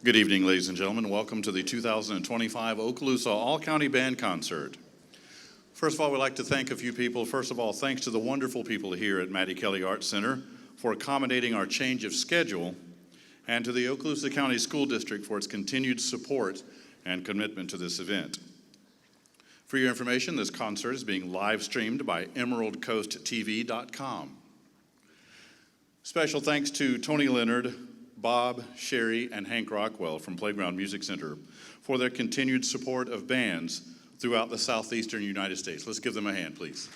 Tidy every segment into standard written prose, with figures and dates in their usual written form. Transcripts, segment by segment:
Good evening, ladies and gentlemen. Welcome to the 2025 Okaloosa All-County Band Concert. First of all, we'd like to thank a few people. First of all, thanks to the wonderful people here at Mattie Kelly Arts Center for accommodating our change of schedule, and to the Okaloosa County School District for its continued support and commitment to this event. For your information, this concert is being live streamed by EmeraldCoastTV.com. Special thanks to Tony Leonard, Bob, Sherry, and Hank Rockwell from Playground Music Center for their continued support of bands throughout the southeastern United States. Let's give them a hand, please.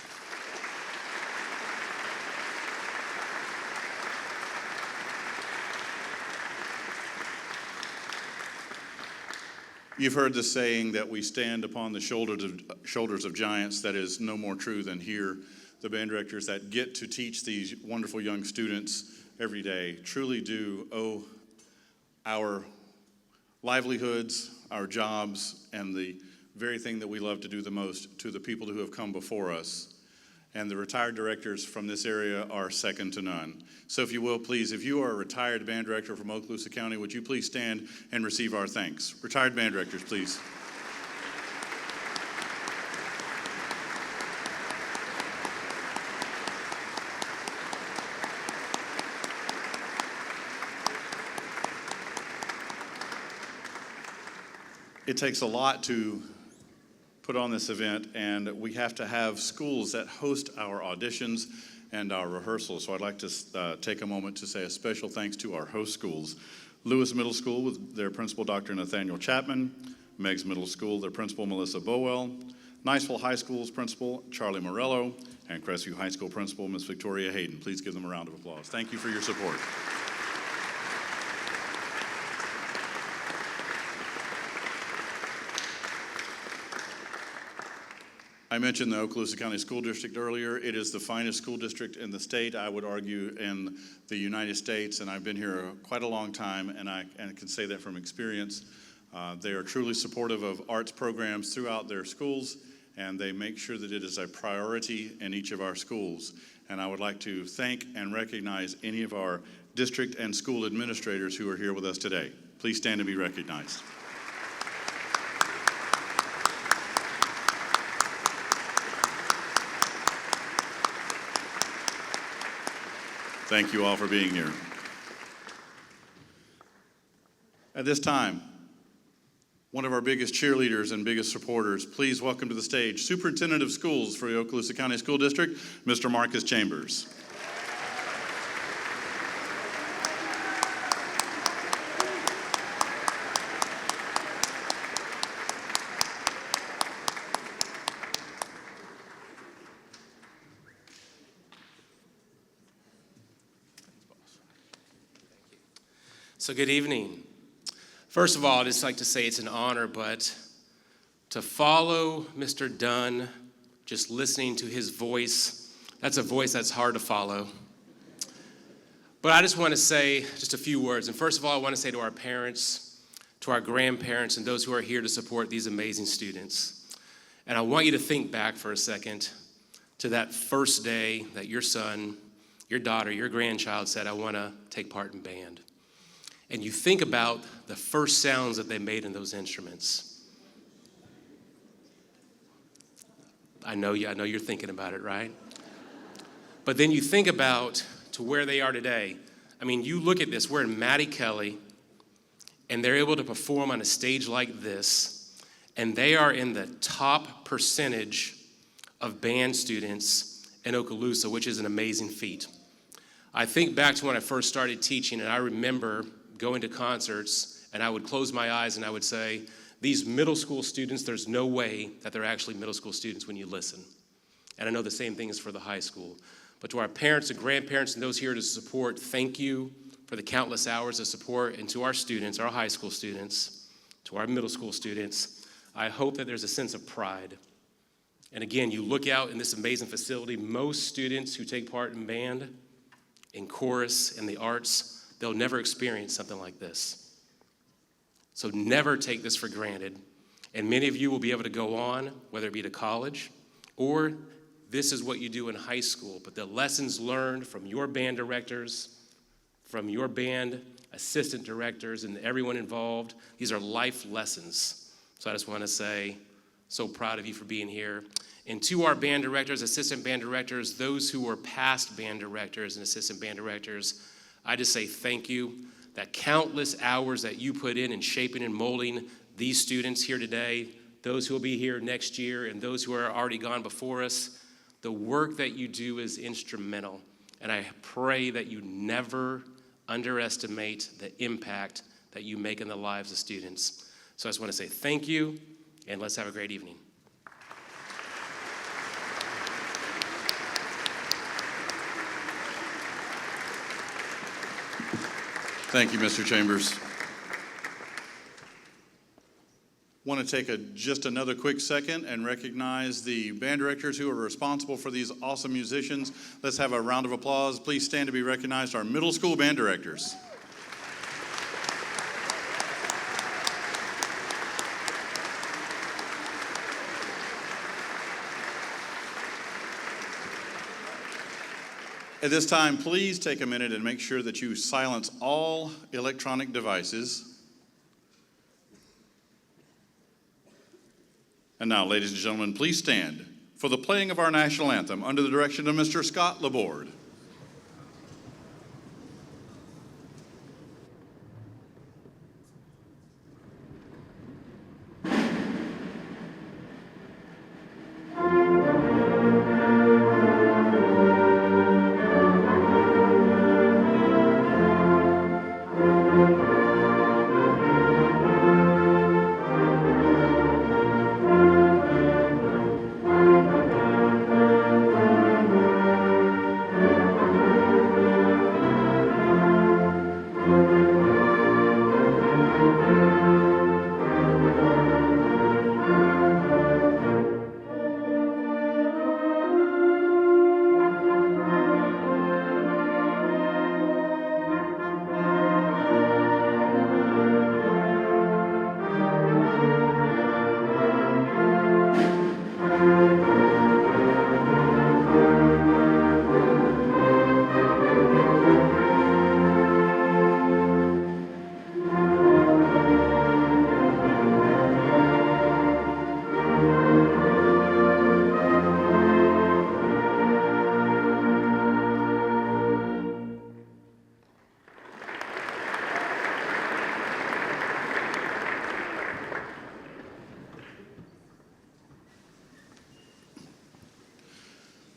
You've heard the saying that we stand upon the shoulders of giants. That is no more true than here. The band directors that get to teach these wonderful young students every day truly do owe our livelihoods, our jobs, and the very thing that we love to do the most to the people who have come before us. And the retired directors from this area are second to none. So if you will, please, if you are a retired band director from Okaloosa County, would you please stand and receive our thanks? Retired band directors, please. It takes a lot to put on this event, and we have to have schools that host our auditions and our rehearsals. So I'd like to take a moment to say a special thanks to our host schools. Lewis Middle School with their principal, Dr. Nathaniel Chapman. Meigs Middle School, their principal, Melissa Bowell. Niceville High School's principal, Charlie Morello. And Crestview High School principal, Ms. Victoria Hayden. Please give them a round of applause. Thank you for your support. I mentioned the Okaloosa County School District earlier. It is the finest school district in the state, I would argue, in the United States, and I've been here quite a long time, and I can say that from experience. They are truly supportive of arts programs throughout their schools, and they make sure that it is a priority in each of our schools. And I would like to thank and recognize any of our district and school administrators who are here with us today. Please stand and be recognized. Thank you all for being here. At this time, one of our biggest cheerleaders and biggest supporters, please welcome to the stage Superintendent of Schools for the Okaloosa County School District, Mr. Marcus Chambers. So good evening. First of all, I'd just like to say it's an honor, but to follow Mr. Dunn, just listening to his voice, that's a voice that's hard to follow. But I just want to say just a few words. And first of all, I want to say to our parents, to our grandparents, and those who are here to support these amazing students. And I want you to think back for a second to that first day that your son, your daughter, your grandchild said, I want to take part in band. And you think about the first sounds that they made in those instruments. I know you're thinking about it, right? But then you think about to where they are today. I mean, you look at this, we're in Mattie Kelly, and they're able to perform on a stage like this, and they are in the top percentage of band students in Okaloosa, which is an amazing feat. I think back to when I first started teaching, and I remember going to concerts, and I would close my eyes and I would say, these middle school students, there's no way that they're actually middle school students when you listen. And I know the same thing is for the high school. But to our parents and grandparents and those here to support, thank you for the countless hours of support. And to our students, our high school students, to our middle school students, I hope that there's a sense of pride. And again, you look out in this amazing facility, most students who take part in band, in chorus, in the arts, they'll never experience something like this. So never take this for granted. And many of you will be able to go on, whether it be to college, or this is what you do in high school. But the lessons learned from your band directors, from your band assistant directors, and everyone involved. These are life lessons. So I just want to say, so proud of you for being here. And to our band directors, assistant band directors, those who were past band directors and assistant band directors, I just say thank you. That countless hours that you put in shaping and molding these students here today, those who will be here next year, and those who are already gone before us, the work that you do is instrumental. And I pray that you never underestimate the impact that you make in the lives of students. So I just want to say thank you, and let's have a great evening. Thank you, Mr. Chambers. Want to take just another quick second and recognize the band directors who are responsible for these awesome musicians. Let's have a round of applause. Please stand to be recognized, our middle school band directors. At this time, please take a minute and make sure that you silence all electronic devices. And now, ladies and gentlemen, please stand for the playing of our national anthem under the direction of Mr. Scott Laborde.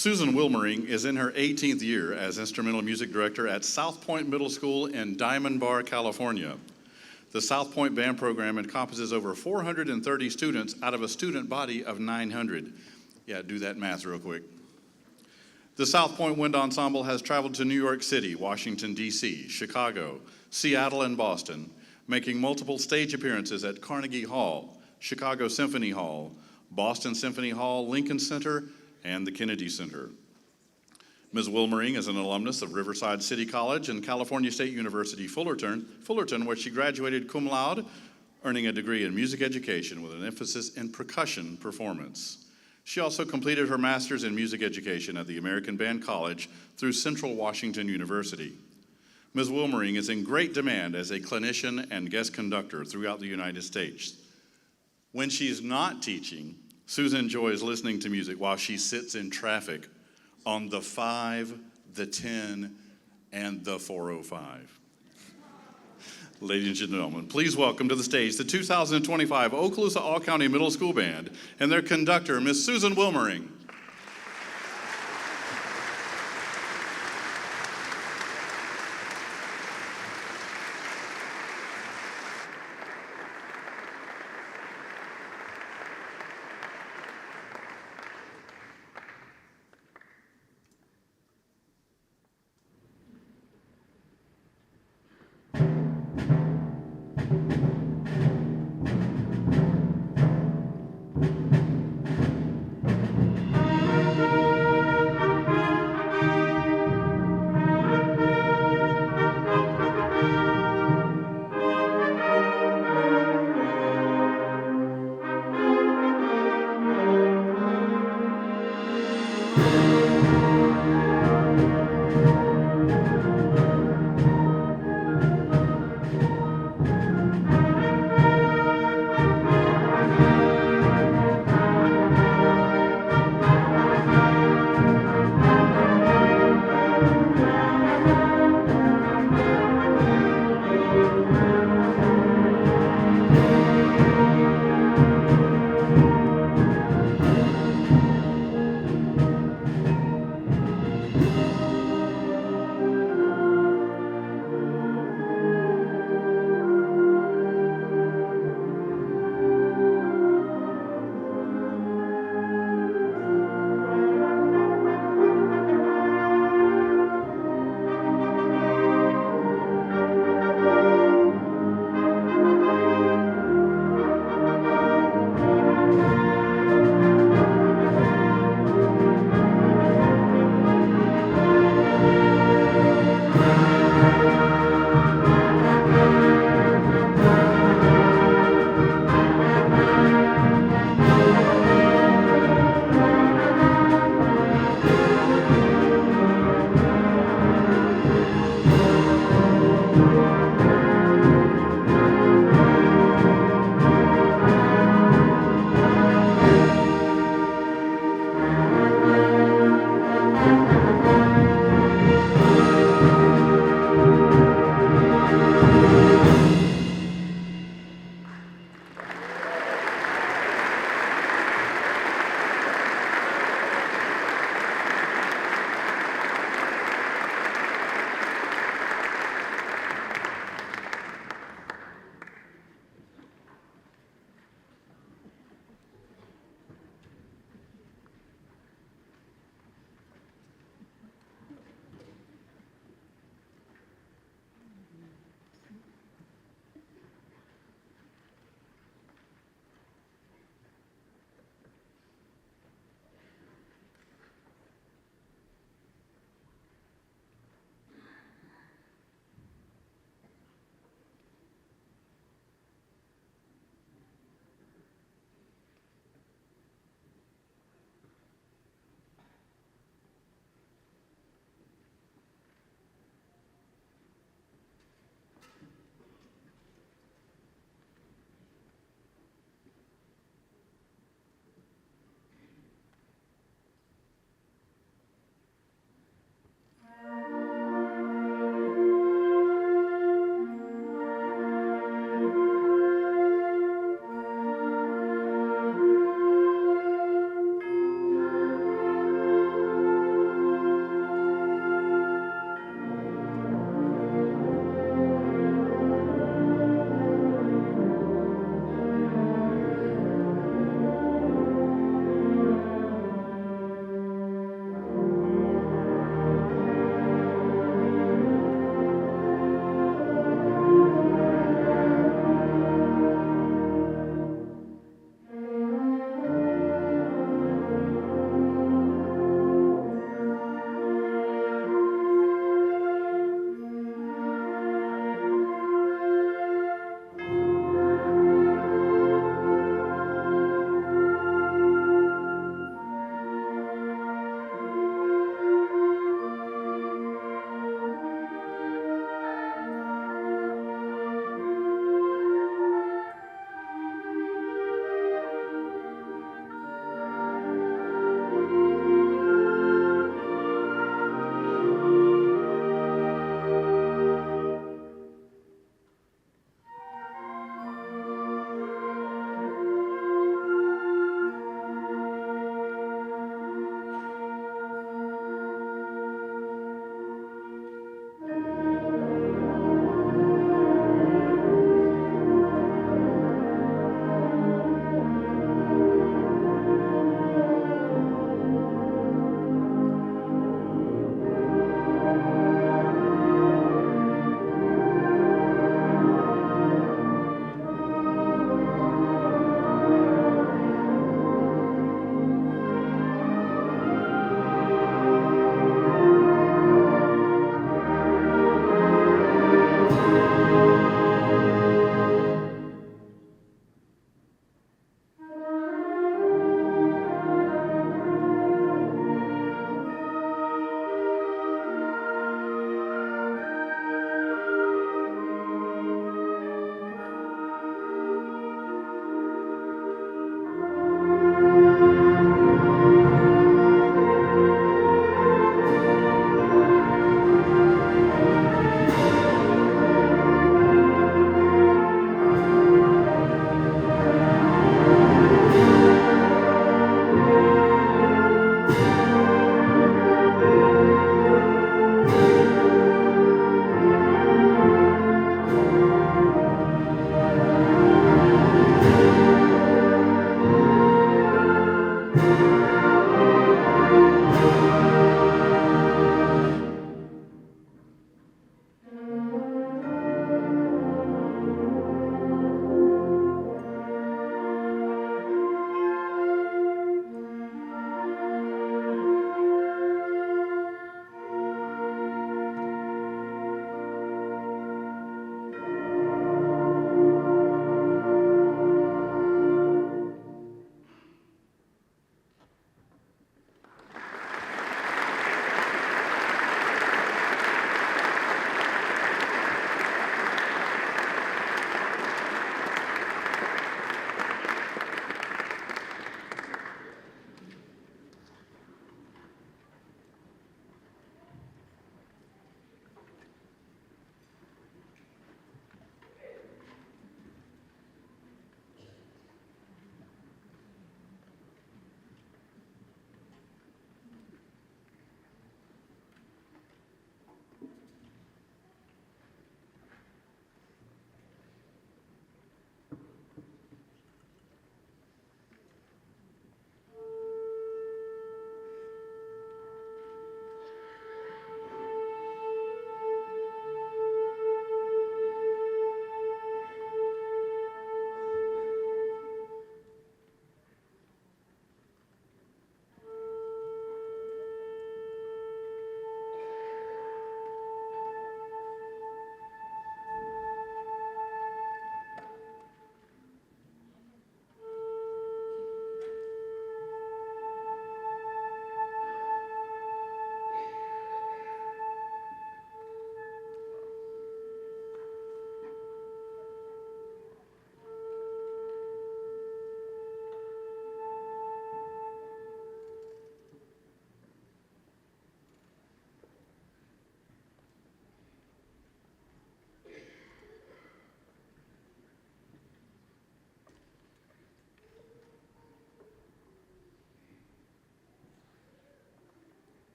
Susan Wilmering is in her 18th year as instrumental music director at South Point Middle School in Diamond Bar, California. The South Point band program encompasses over 430 students out of a student body of 900. Yeah, do that math real quick. The South Point Wind Ensemble has traveled to New York City, Washington, D.C., Chicago, Seattle, and Boston, making multiple stage appearances at Carnegie Hall, Chicago Symphony Hall, Boston Symphony Hall, Lincoln Center, and the Kennedy Center. Ms. Wilmering is an alumnus of Riverside City College and California State University, Fullerton, where she graduated cum laude, earning a degree in music education with an emphasis in percussion performance. She also completed her master's in music education at the American Band College through Central Washington University. Ms. Wilmering is in great demand as a clinician and guest conductor throughout the United States. When she's not teaching, Susan enjoys listening to music while she sits in traffic on the 5, the 10, and the 405. Ladies and gentlemen, please welcome to the stage the 2025 Okaloosa All-County Middle School Band and their conductor, Miss Susan Wilmering.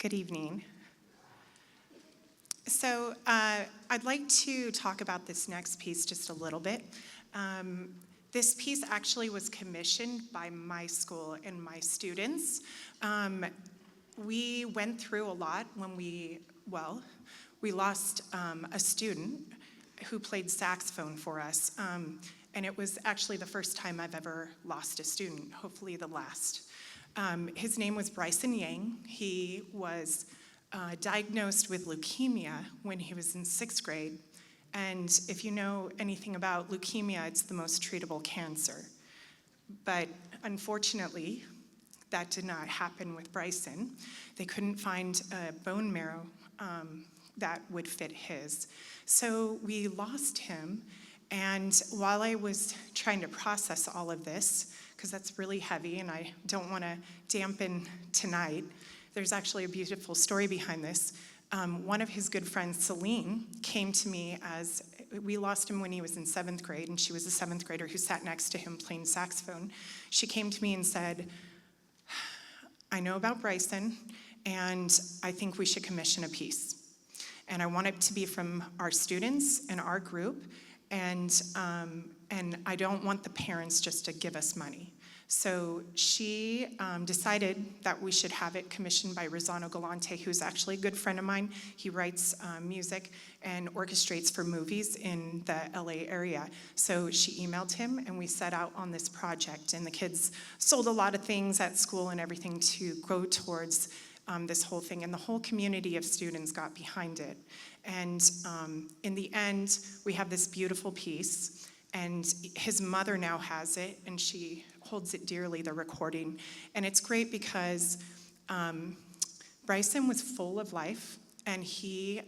Good evening. So I'd like to talk about this next piece just a little bit. This piece actually was commissioned by my school and my students. We went through a lot when we lost a student who played saxophone for us. And it was actually the first time I've ever lost a student, hopefully the last. His name was Bryson Yang. He was diagnosed with leukemia when he was in 6th grade. And if you know anything about leukemia, it's the most treatable cancer. But unfortunately, that did not happen with Bryson. They couldn't find a bone marrow that would fit his. So we lost him. And while I was trying to process all of this, because that's really heavy and I don't want to dampen tonight, there's actually a beautiful story behind this. One of his good friends, Celine, came to me as, we lost him when he was in 7th grade, and she was a 7th grader who sat next to him playing saxophone. She came to me and said, I know about Bryson, and I think we should commission a piece. And I want it to be from our students and our group, and I don't want the parents just to give us money. So she decided that we should have it commissioned by Rosano Galante, who's actually a good friend of mine. He writes music and orchestrates for movies in the LA area. So she emailed him, and we set out on this project. And the kids sold a lot of things at school and everything to go towards this whole thing. And the whole community of students got behind it. And in the end, we have this beautiful piece. And his mother now has it, and she holds it dearly, the recording. And it's great because Bryson was full of life, and he,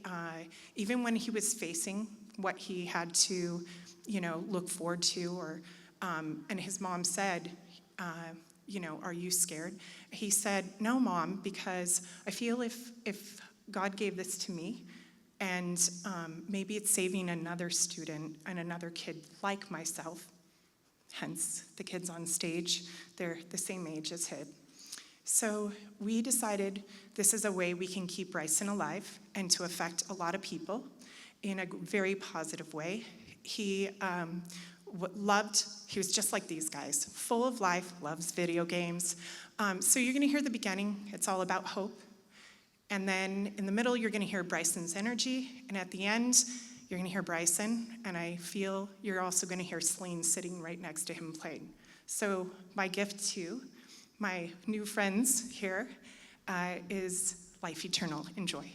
even when he was facing what he had to, look forward to, or, and his mom said, are you scared? He said, no, Mom, because I feel if God gave this to me, and maybe it's saving another student and another kid like myself, hence the kids on stage, they're the same age as him. So we decided this is a way we can keep Bryson alive and to affect a lot of people in a very positive way. He he was just like these guys, full of life, loves video games. So you're gonna hear the beginning, it's all about hope. And then in the middle, you're gonna hear Bryson's energy. And at the end, you're gonna hear Bryson. And I feel you're also gonna hear Celine sitting right next to him playing. So my gift to my new friends here is Life Eternal. Enjoy.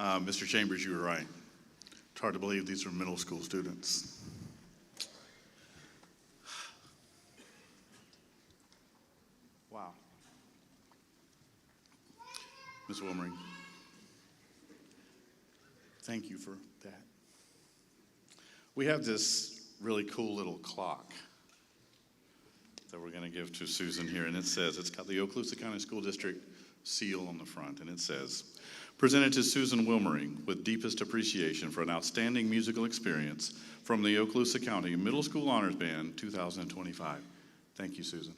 Mr. Chambers, you were right. It's hard to believe these are middle school students. Wow. Ms. Wilmering, thank you for that. We have this really cool little clock that we're going to give to Susan here, and it says, it's got the Okaloosa County School District seal on the front, and it says, presented to Susan Wilmering with deepest appreciation for an outstanding musical experience from the Okaloosa County Middle School Honors Band 2025. Thank you, Susan.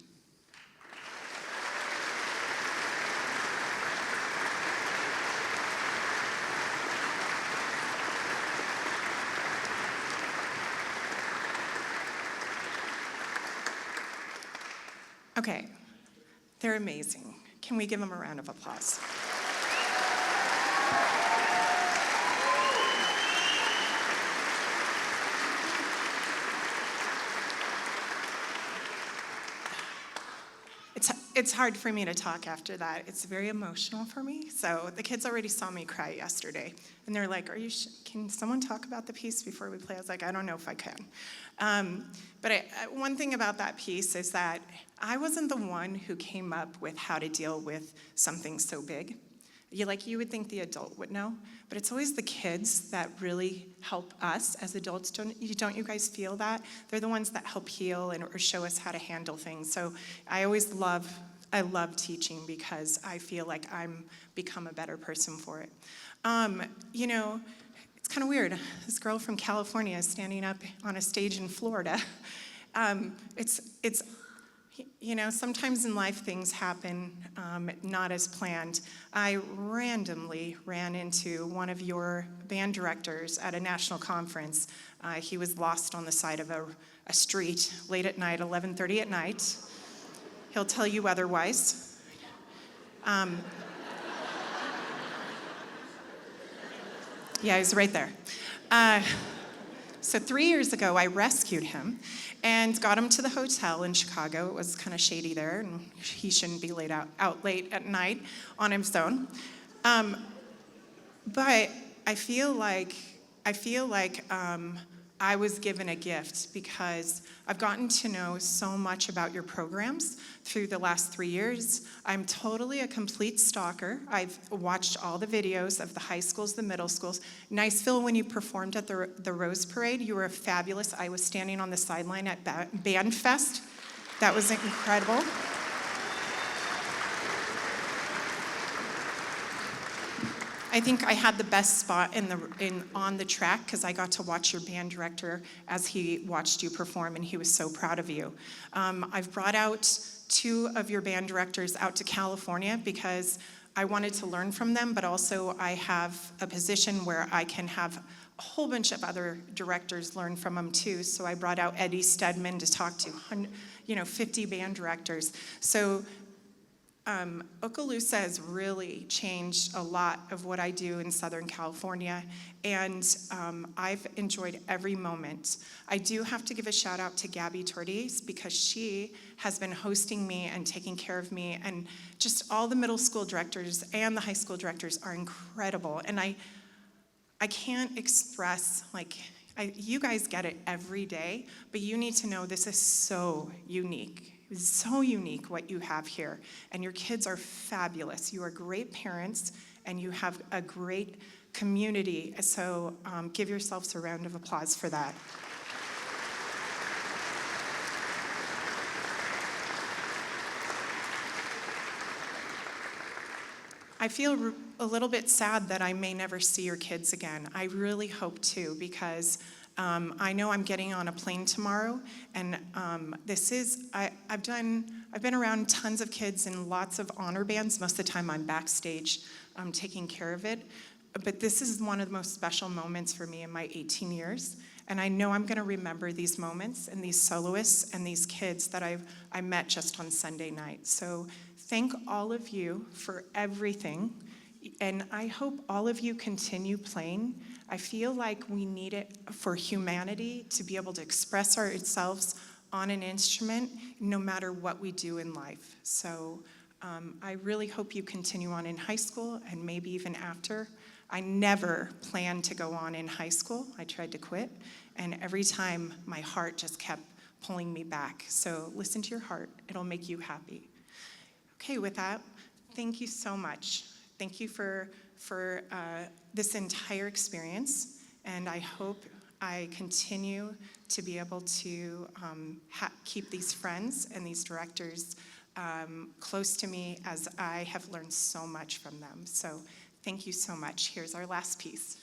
Okay, they're amazing. Can we give them a round of applause? It's hard for me to talk after that. It's very emotional for me. So the kids already saw me cry yesterday. And they're like, can someone talk about the piece before we play? I was like, I don't know if I can. But one thing about that piece is that I wasn't the one who came up with how to deal with something so big. You would think the adult would know, but it's always the kids that really help us as adults. Don't you guys feel that? They're the ones that help heal or show us how to handle things. So I love teaching because I feel like I'm become a better person for it. It's kind of weird. This girl from California is standing up on a stage in Florida. Sometimes in life things happen not as planned. I randomly ran into one of your band directors at a national conference. He was lost on the side of a street late at night, 11:30 at night. He'll tell you otherwise. Yeah, he's right there. So 3 years ago, I rescued him and got him to the hotel in Chicago. It was kind of shady there, and he shouldn't be out late at night on his own. But I feel like I was given a gift because I've gotten to know so much about your programs through the last 3 years. I'm totally a complete stalker. I've watched all the videos of the high schools, the middle schools. Niceville, when you performed at the Rose Parade, you were fabulous. I was standing on the sideline at Band Fest. That was incredible. I think I had the best spot on the track because I got to watch your band director as he watched you perform, and he was so proud of you. I've brought out 2 of your band directors out to California because I wanted to learn from them, but also I have a position where I can have a whole bunch of other directors learn from them too. So I brought out Eddie Stedman to talk to 50 band directors. So Okaloosa has really changed a lot of what I do in Southern California, and I've enjoyed every moment. I do have to give a shout out to Gabby Tordes because she has been hosting me and taking care of me, and just all the middle school directors and the high school directors are incredible. And I can't express, you guys get it every day, but you need to know this is so unique. It's so unique what you have here, and your kids are fabulous. You are great parents, and you have a great community, so give yourselves a round of applause for that. I feel a little bit sad that I may never see your kids again. I really hope to, because I know I'm getting on a plane tomorrow, and I've been around tons of kids in lots of honor bands. Most of the time I'm backstage taking care of it. But this is one of the most special moments for me in my 18 years. And I know I'm gonna remember these moments and these soloists and these kids that I met just on Sunday night. So thank all of you for everything. And I hope all of you continue playing. I feel like we need it for humanity to be able to express ourselves on an instrument no matter what we do in life. So I really hope you continue on in high school and maybe even after. I never planned to go on in high school. I tried to quit, and every time my heart just kept pulling me back. So listen to your heart. It'll make you happy. Okay, with that, thank you so much. Thank you for this entire experience, and I hope I continue to be able to keep these friends and these directors close to me, as I have learned so much from them. So thank you so much. Here's our last piece.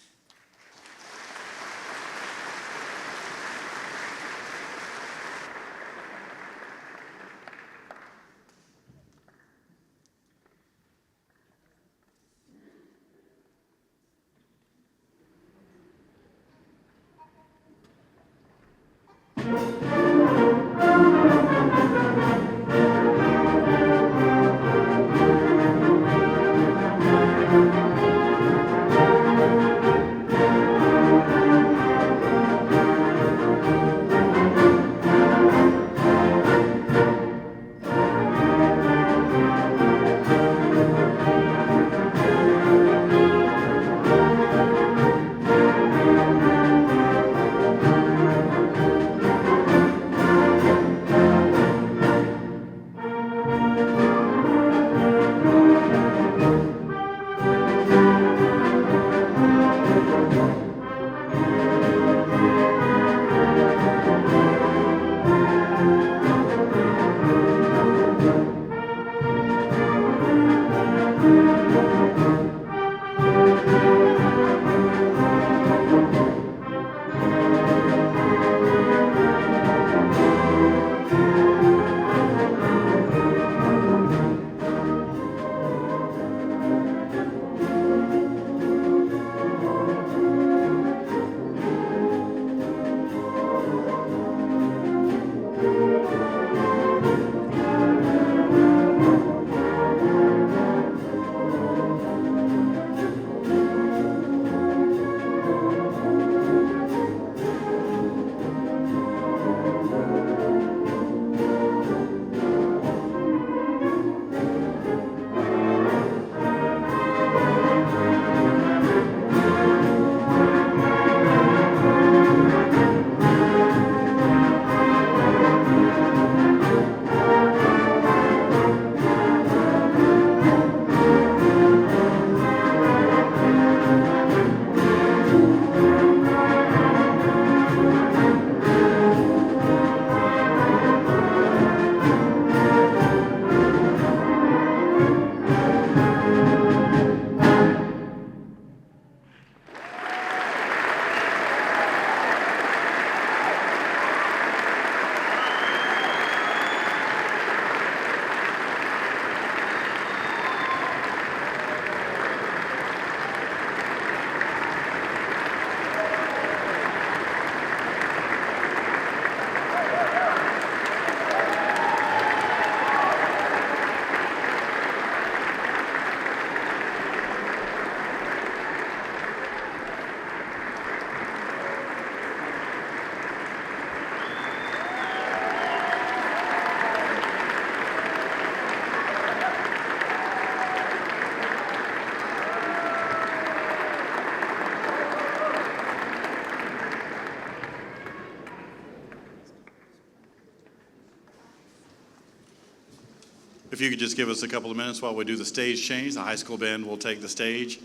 If you could just give us a couple of minutes while we do the stage change, the high school band will take the stage.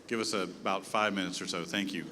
Give us about 5 minutes or so. Thank you.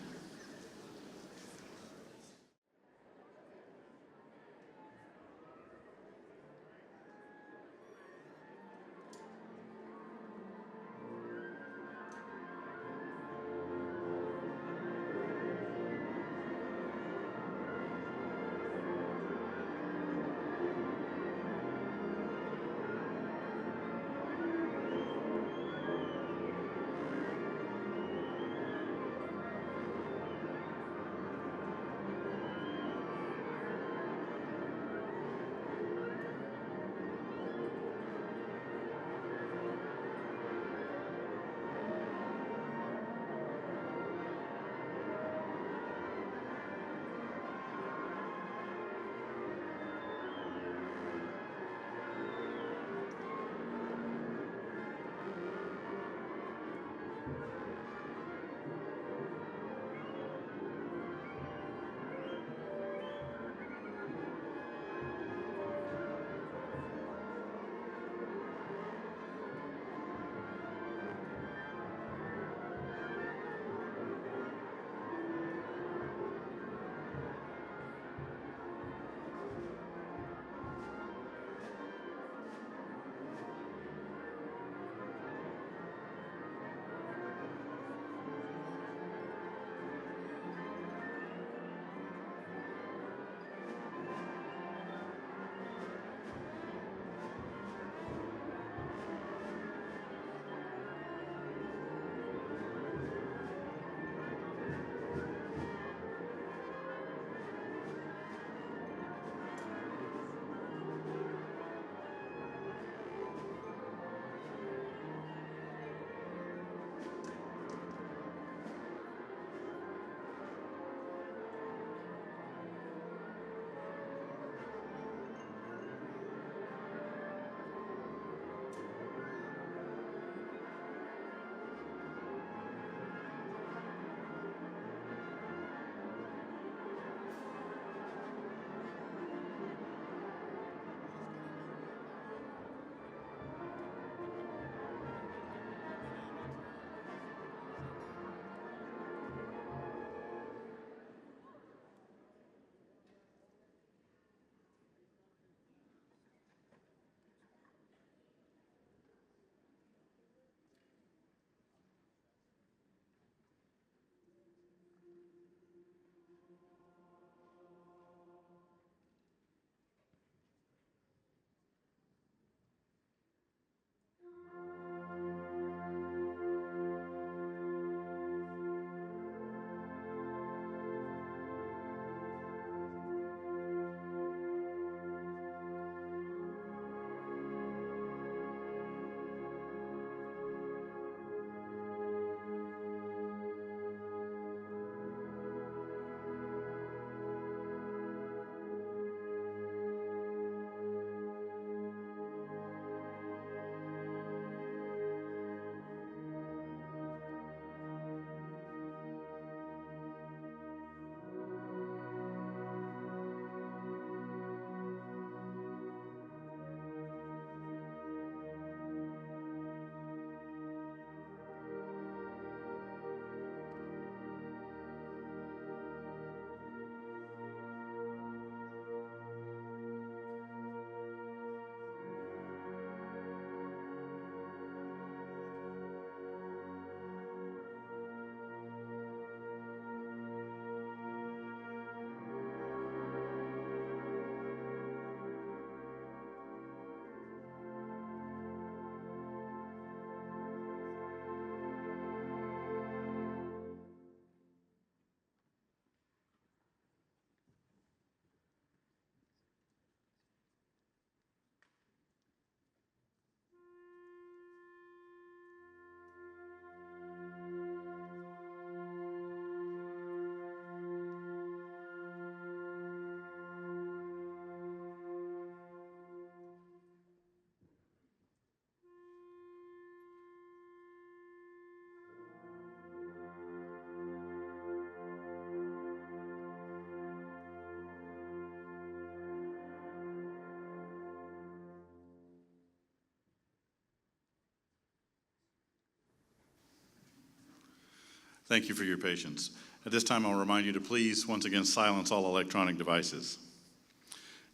Thank you for your patience. At this time, I'll remind you to please, once again, silence all electronic devices.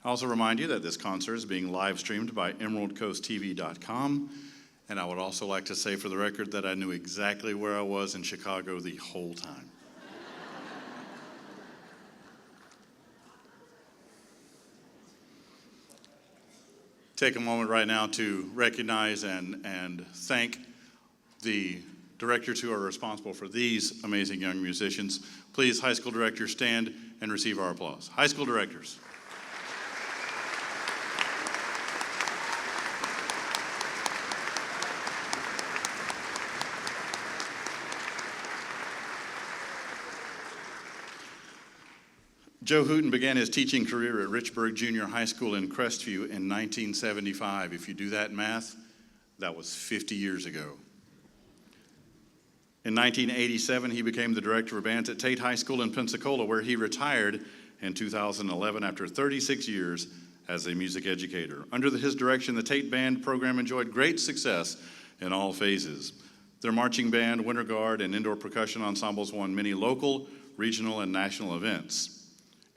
I also remind you that this concert is being live streamed by emeraldcoasttv.com. And I would also like to say for the record that I knew exactly where I was in Chicago the whole time. Take a moment right now to recognize and thank the directors who are responsible for these amazing young musicians. Please, high school directors, stand and receive our applause. High school directors. Joe Hooten began his teaching career at Richburg Junior High School in Crestview in 1975. If you do that math, that was 50 years ago. In 1987, he became the director of bands at Tate High School in Pensacola, where he retired in 2011 after 36 years as a music educator. Under his direction, the Tate Band program enjoyed great success in all phases. Their marching band, winter guard, and indoor percussion ensembles won many local, regional, and national events.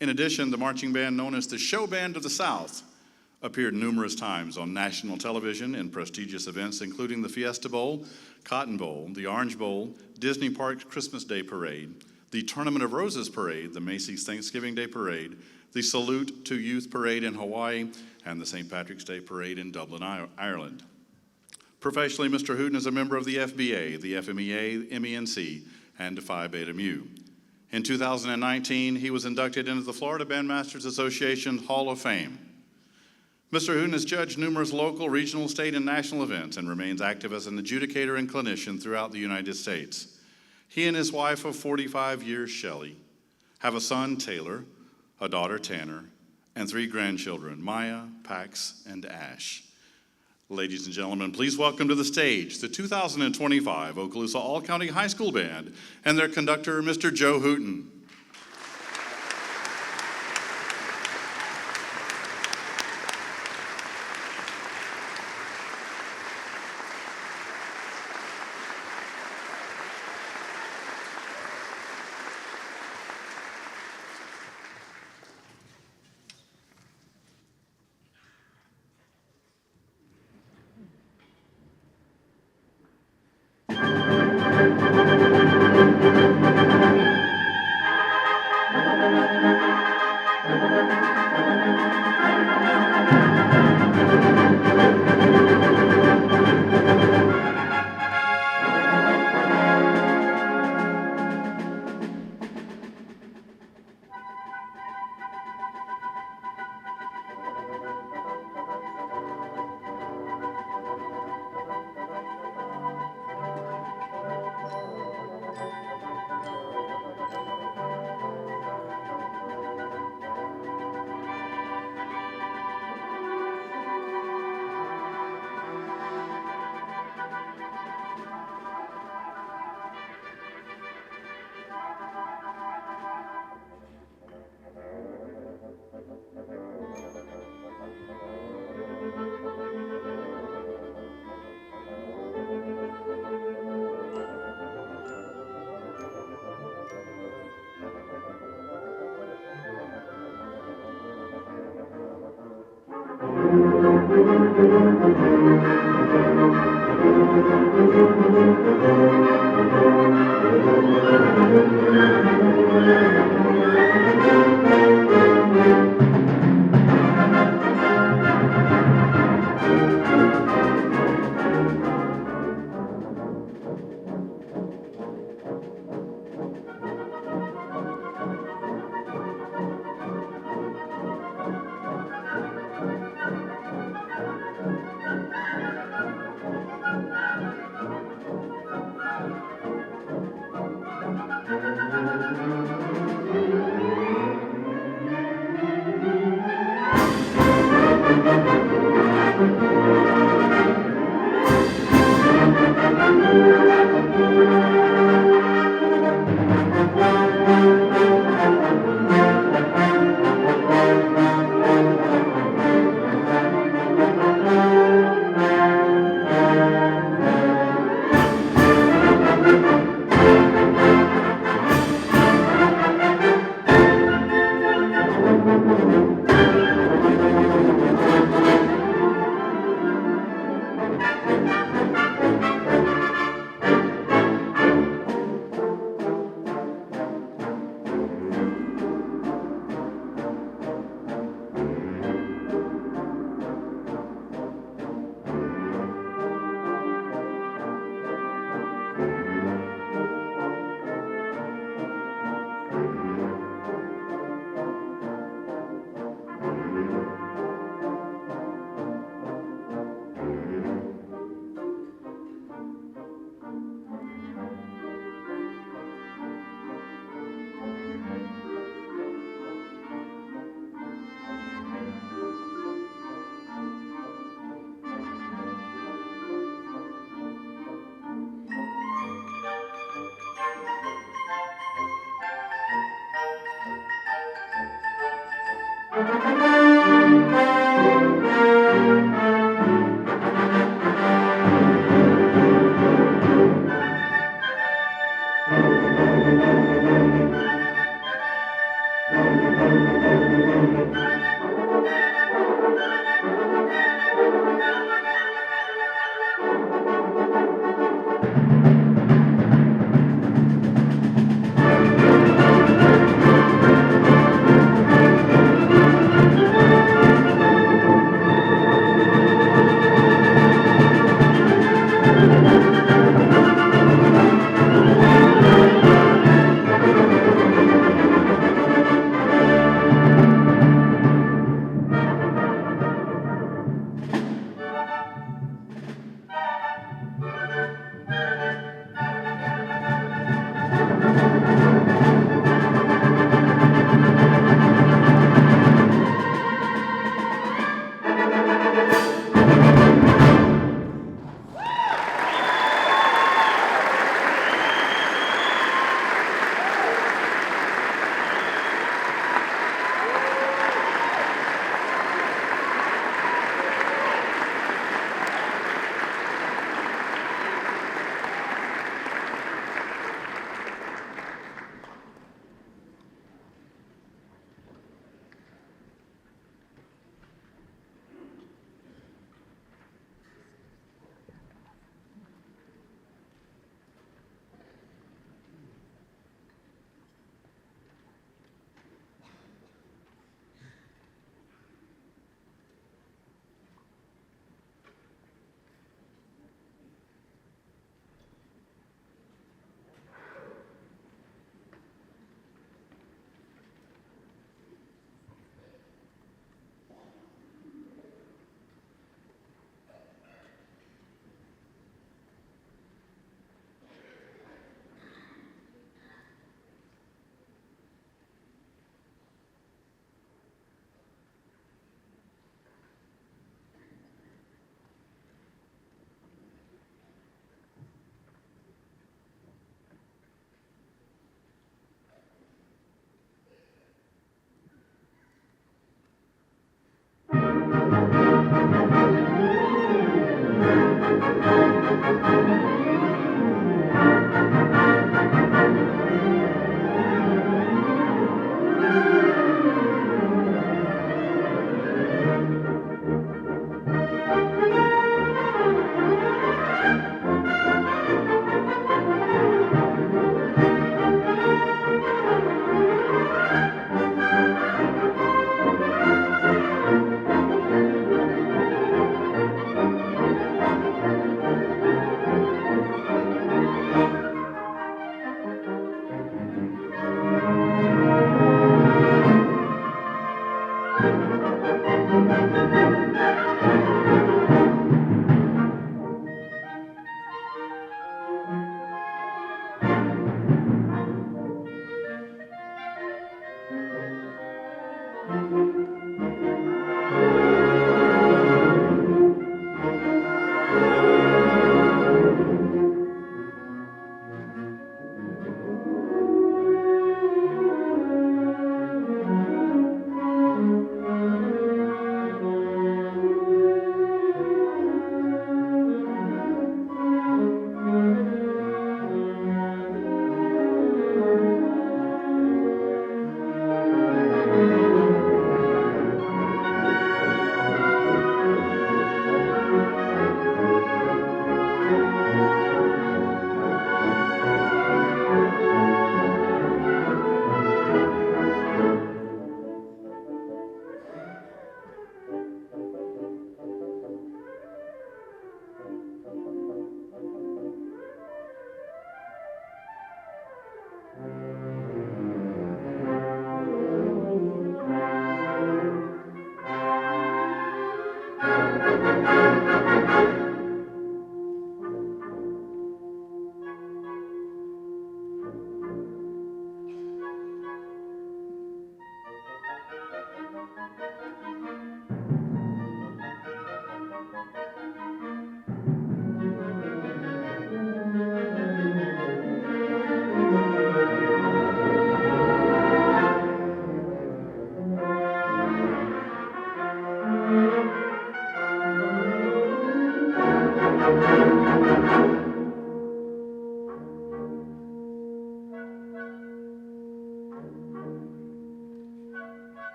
In addition, the marching band known as the Show Band of the South appeared numerous times on national television in prestigious events, including the Fiesta Bowl, Cotton Bowl, the Orange Bowl, Disney Park's Christmas Day Parade, the Tournament of Roses Parade, the Macy's Thanksgiving Day Parade, the Salute to Youth Parade in Hawaii, and the St. Patrick's Day Parade in Dublin, Ireland. Professionally, Mr. Hooten is a member of the FBA, the FMEA, MENC, and Phi Beta Mu. In 2019, he was inducted into the Florida Bandmasters Association Hall of Fame. Mr. Hooten has judged numerous local, regional, state, and national events and remains active as an adjudicator and clinician throughout the United States. He and his wife of 45 years, Shelley, have a son, Taylor, a daughter, Tanner, and 3 grandchildren, Maya, Pax, and Ash. Ladies and gentlemen, please welcome to the stage the 2025 Okaloosa All-County High School Band and their conductor, Mr. Joe Hooten.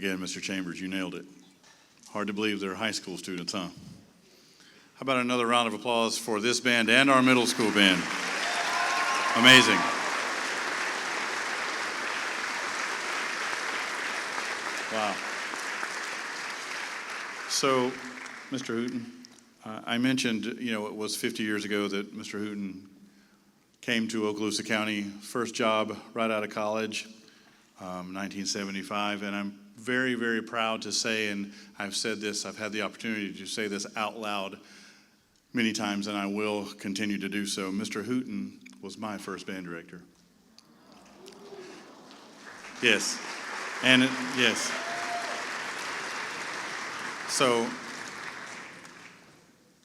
Again, Mr. Chambers, you nailed it. Hard to believe they're high school students, huh? How about another round of applause for this band and our middle school band? Amazing. Wow. So, Mr. Hooten, I mentioned, it was 50 years ago that Mr. Hooten came to Okaloosa County, first job right out of college, 1975, and I'm very, very proud to say, and I've said this, I've had the opportunity to say this out loud many times, and I will continue to do so. Mr. Hooten was my first band director. Yes, and yes. So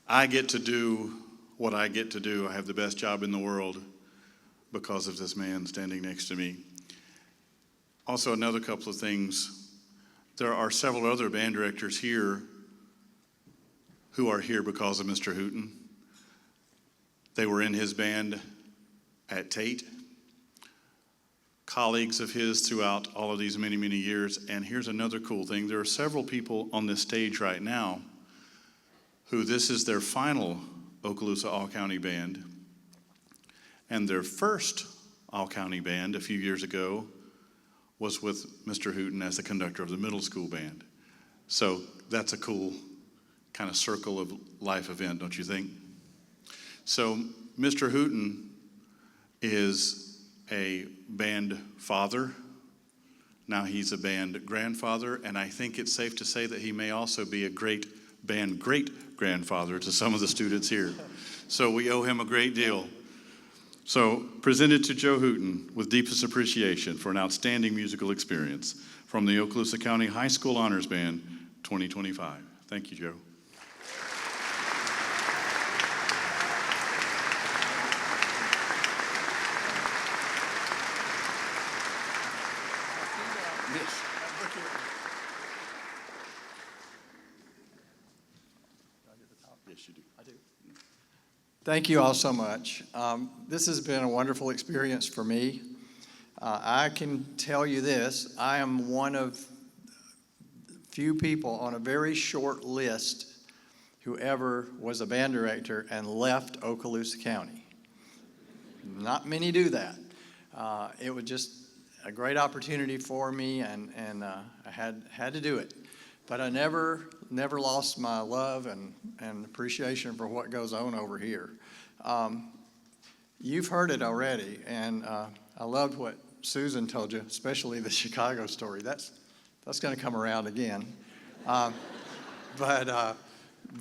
I get to do what I get to do. I have the best job in the world because of this man standing next to me. Also, another couple of things. There are several other band directors here who are here because of Mr. Hooten. They were in his band at Tate, colleagues of his throughout all of these many, many years. And here's another cool thing. There are several people on this stage right now who this is their final Okaloosa All-County band. And their first All-County band a few years ago was with Mr. Hooten as the conductor of the middle school band. So that's a cool kind of circle of life event, don't you think? So Mr. Hooten is a band father. Now he's a band grandfather, and I think it's safe to say that he may also be a great band great-grandfather to some of the students here. So we owe him a great deal. So, presented to Joe Hooten with deepest appreciation for an outstanding musical experience from the Okaloosa County High School Honors Band 2025. Thank you, Joe. Yes, you do. I do. Thank you all so much. This has been a wonderful experience for me. I can tell you this, I am one of few people on a very short list who ever was a band director and left Okaloosa County. Not many do that. It was just a great opportunity for me, and I had to do it. But I never lost my love and appreciation for what goes on over here. You've heard it already, and I loved what Susan told you, especially the Chicago story. That's going to come around again. But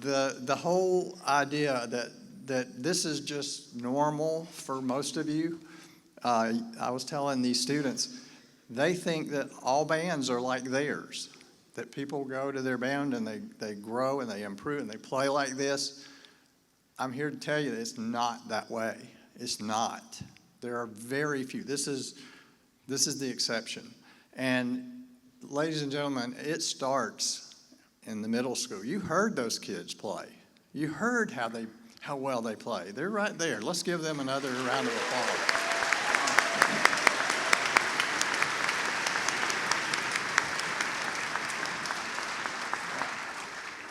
the whole idea that this is just normal for most of you, I was telling these students, they think that all bands are like theirs. That people go to their band and they grow and they improve and they play like this. I'm here to tell you that it's not that way. It's not. There are very few. This is the exception. And ladies and gentlemen, it starts in the middle school. You heard those kids play. You heard how well they play. They're right there. Let's give them another round of applause.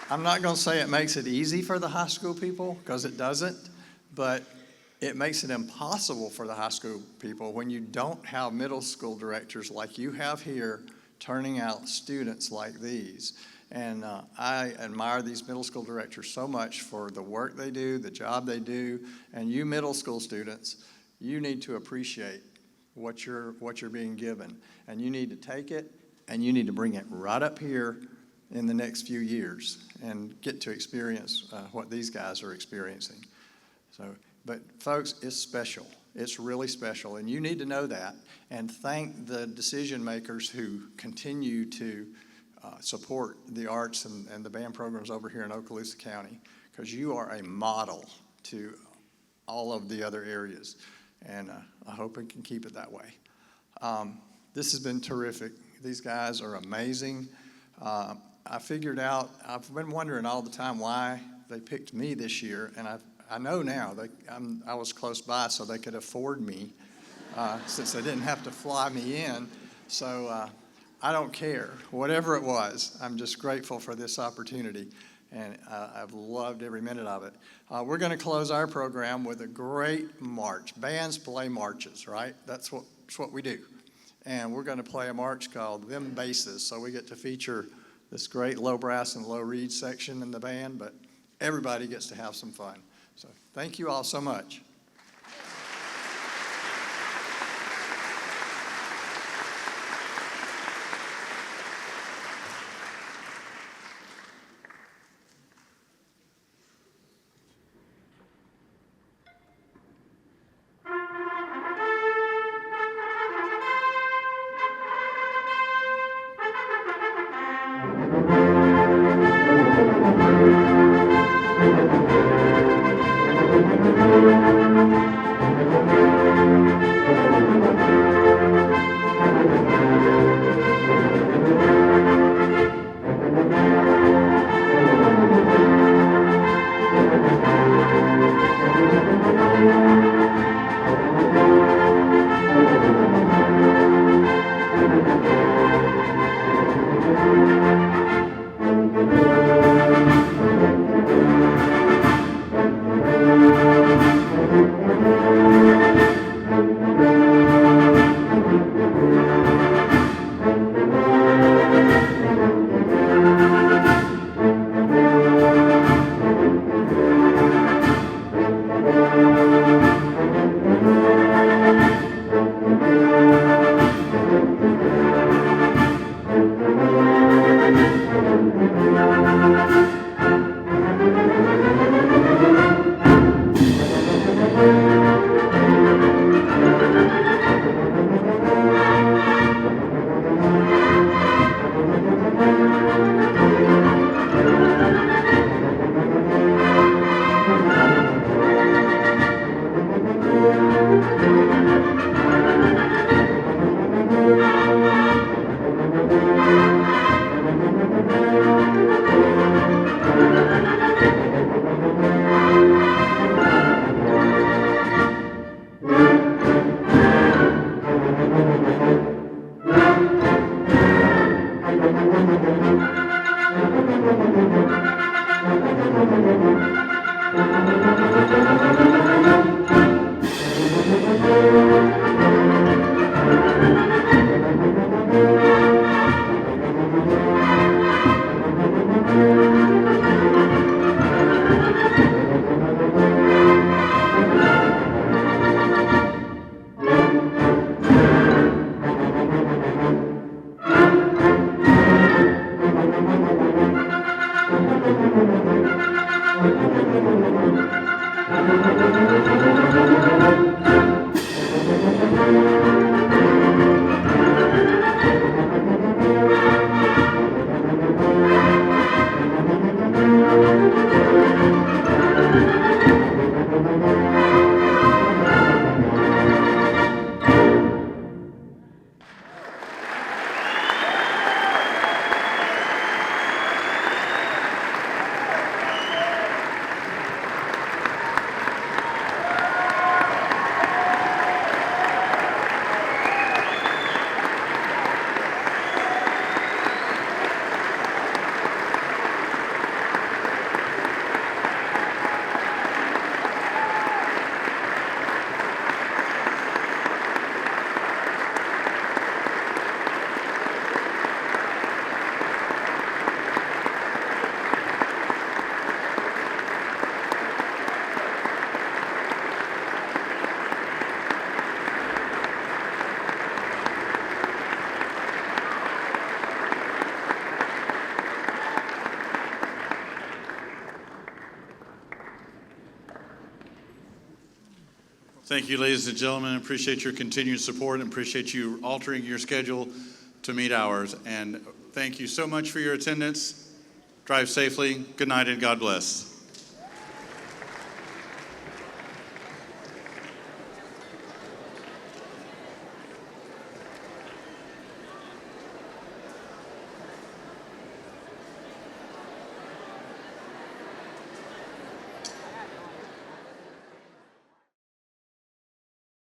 I'm not going to say it makes it easy for the high school people, because it doesn't, but it makes it impossible for the high school people when you don't have middle school directors like you have here turning out students like these. And I admire these middle school directors so much for the work they do, the job they do, and you middle school students, you need to appreciate what you're being given. And you need to take it, and you need to bring it right up here in the next few years and get to experience what these guys are experiencing. But folks, it's special. It's really special, and you need to know that, and thank the decision makers who continue to support the arts and the band programs over here in Okaloosa County, because you are a model to all of the other areas, and I hope we can keep it that way. This has been terrific. These guys are amazing. I figured out, I've been wondering all the time why they picked me this year, and I know now I was close by so they could afford me since they didn't have to fly me in. So I don't care. Whatever it was, I'm just grateful for this opportunity, and I've loved every minute of it. We're going to close our program with a great march. Bands play marches, right? That's what we do. And we're going to play a march called Them Basses, so we get to feature this great low brass and low reed section in the band, but everybody gets to have some fun. So thank you all so much. Thank you, ladies and gentlemen. Appreciate your continued support and appreciate you altering your schedule to meet ours. And thank you so much for your attendance. Drive safely. Good night and God bless.